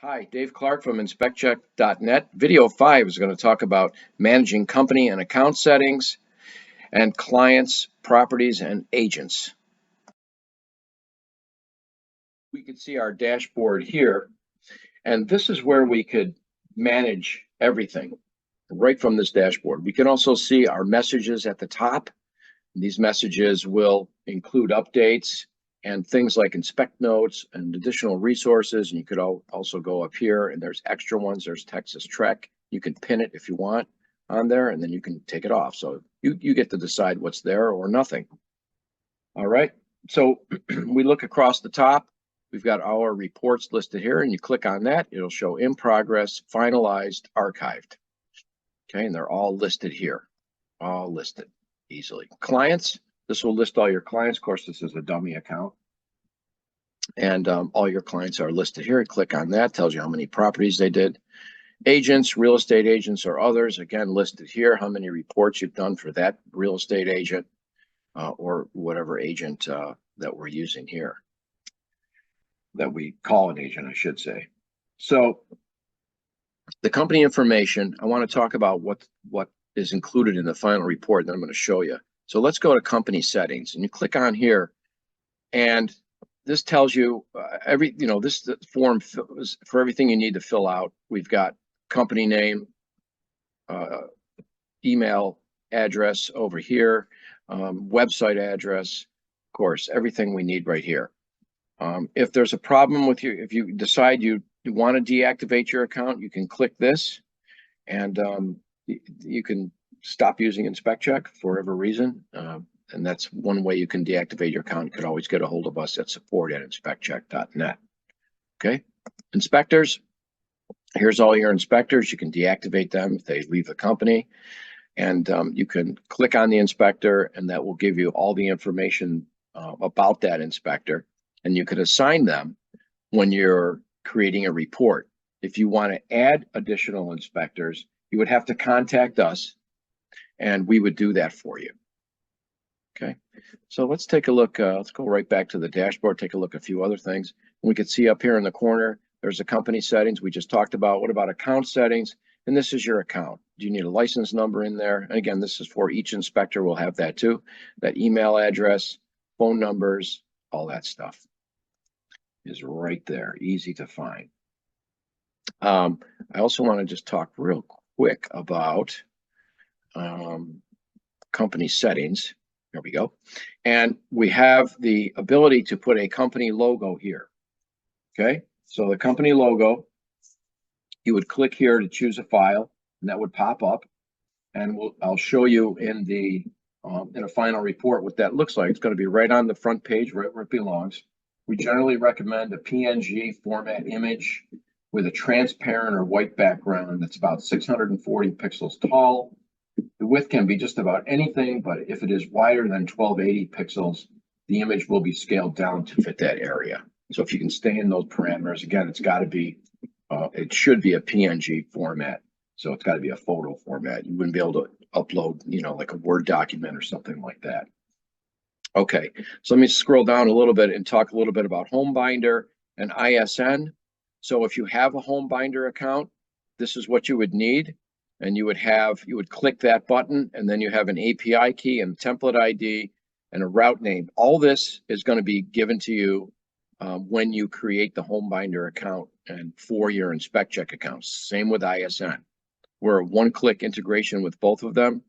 Hi, Dave Clark from InspectCheck-net. Video 5 is going to talk about managing company and account settings and clients, properties, and agents. We can see our dashboard here, and this is where we could manage everything right from this dashboard. We can also see our messages at the top. These messages will include updates and things like inspect notes and additional resources. And you could also go up here and there's extra ones. There's Texas Trek. You can pin it if you want on there and then you can take it off. So you get to decide what's there or nothing. All right. So we look across the top. We've got our reports listed here and you click on that. It'll show in progress, finalized, archived. Okay. And they're all listed here, all listed easily. Clients, this will list all your clients. Of course, this is a dummy account. And all your clients are listed here. Click on that, tells you how many properties they did. Agents, real estate agents or others, again, listed here, how many reports you've done for that real estate agent or whatever agent that we're using here, that we call an agent, I should say. So the company information, I want to talk about what is included in the final report that I'm going to show you. So let's go to company settings and you click on here and this tells you this form for everything you need to fill out. We've got company name, email address over here, website address, of course, everything we need right here. If there's a problem with you, if you decide you want to deactivate your account, you can click this and you can stop using InspectCheck for whatever reason. And that's one way you can deactivate your account. You could always get a hold of us at support@InspectCheck.net. Okay, inspectors. Here's all your inspectors. You can deactivate them if they leave the company. And you can click on the inspector and that will give you all the information about that inspector. And you can assign them when you're creating a report. If you want to add additional inspectors, you would have to contact us and we would do that for you. Okay, so let's take a look. Let's go right back to the dashboard, take a look at a few other things. We can see up here in the corner, there's the company settings we just talked about. What about account settings? And this is your account. Do you need a license number in there? And again, this is for each inspector. We'll have that too. That email address, phone numbers, all that stuff is right there, easy to find. I also want to just talk real quick about company settings. There we go. And we have the ability to put a company logo here. Okay, so the company logo, you would click here to choose a file and that would pop up. And I'll show you in a final report what that looks like. It's going to be right on the front page, right where it belongs. We generally recommend a PNG format image with a transparent or white background that's about 640 pixels tall. The width can be just about anything, but if it is wider than 1280 pixels, the image will be scaled down to fit that area. So if you can stay in those parameters, again, it's got to be, it should be a PNG format. So it's got to be a photo format. You wouldn't be able to upload, like a Word document or something like that. Okay, so let me scroll down a little bit and talk a little bit about HomeBinder and ISN. So if you have a HomeBinder account, this is what you would need. And you would click that button and then you have an API key and template ID and a route name. All this is going to be given to you when you create the HomeBinder account and for your InspectCheck accounts. Same with ISN. We're a one-click integration with both of them.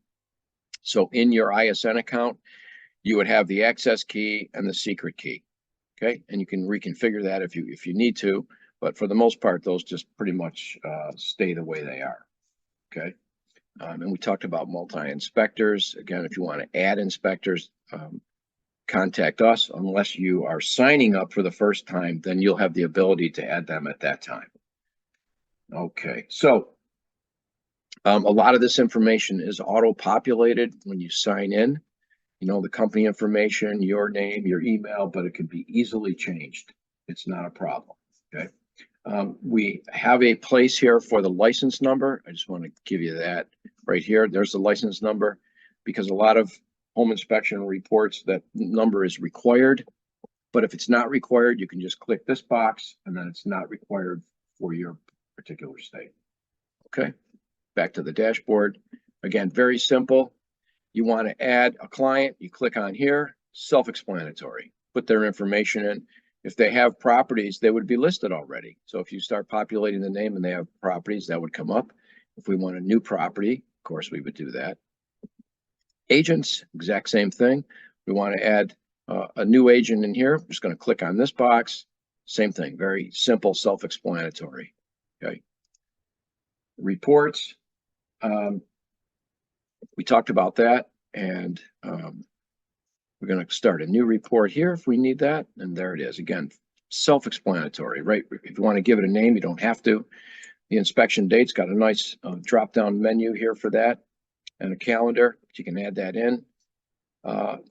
So in your ISN account, you would have the access key and the secret key. Okay, and you can reconfigure that if you need to, but for the most part, those just pretty much stay the way they are. Okay, and we talked about multi-inspectors. Again, if you want to add inspectors, contact us. Unless you are signing up for the first time, then you'll have the ability to add them at that time. Okay, so a lot of this information is auto-populated when you sign in. The company information, your name, your email, but it can be easily changed. It's not a problem. Okay. We have a place here for the license number. I just want to give you that right here. There's the license number because a lot of home inspection reports that number is required. But if it's not required, you can just click this box and then it's not required for your particular state. Okay, back to the dashboard. Again, very simple. You want to add a client, you click on here, self-explanatory. Put their information in. If they have properties, they would be listed already. So if you start populating the name and they have properties, that would come up. If we want a new property, of course, we would do that. Agents, exact same thing. We want to add a new agent in here. I'm just going to click on this box. Same thing, very simple, self-explanatory. Okay. Reports. We talked about that, and we're going to start a new report here if we need that. And there it is. Again, self-explanatory, right? If you want to give it a name, you don't have to. The inspection date's got a nice drop-down menu here for that, and a calendar. You can add that in.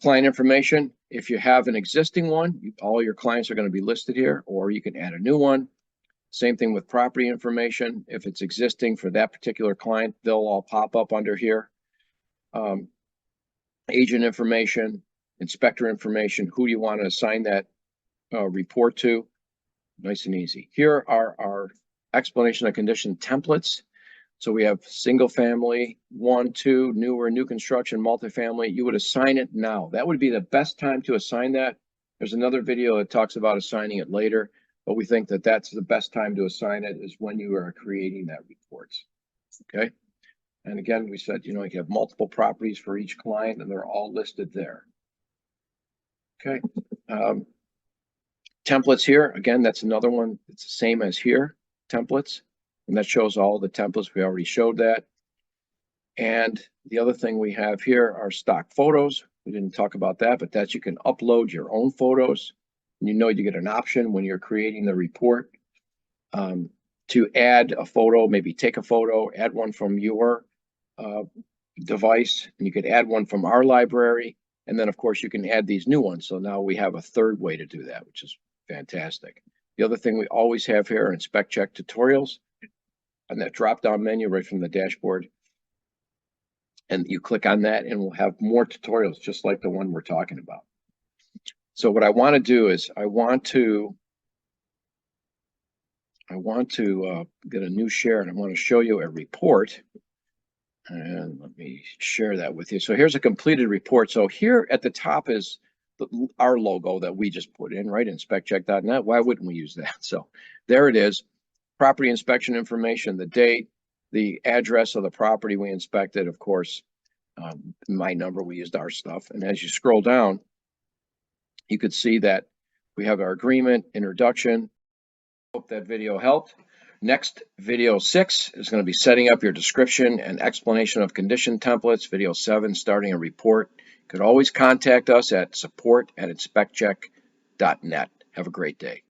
Client information. If you have an existing one, all your clients are going to be listed here, or you can add a new one. Same thing with property information. If it's existing for that particular client, they'll all pop up under here. Agent information, inspector information, who do you want to assign that report to? Nice and easy. Here are our explanation of condition templates. So we have single family, 1, 2, newer, new construction, multifamily. You would assign it now. That would be the best time to assign that. There's another video that talks about assigning it later, but we think that that's the best time to assign it is when you are creating that reports. Okay. And again, we said, you have multiple properties for each client and they're all listed there. Okay. Templates here. Again, that's another one. It's the same as here, templates. And that shows all the templates. We already showed that. And the other thing we have here are stock photos. We didn't talk about that, but that's you can upload your own photos. And you get an option when you're creating the report to add a photo, maybe take a photo, add one from your device, and you could add one from our library. And then, of course, you can add these new ones. So now we have a third way to do that, which is fantastic. The other thing we always have here are InspectCheck tutorials. On that drop-down menu right from the dashboard. And you click on that and we'll have more tutorials just like the one we're talking about. So what I want to do is I want to get a new share, and I want to show you a report. And let me share that with you. So here's a completed report. So here at the top is our logo that we just put in, right? InspectCheck.net. Why wouldn't we use that? So there it is. Property inspection information, the date, the address of the property we inspected, of course, my number, we used our stuff. And as you scroll down, you could see that we have our agreement, introduction. Hope that video helped. Next, video 6 is going to be setting up your description and explanation of condition templates. Video 7, starting a report. You could always contact us at support@InspectCheck.net. Have a great day.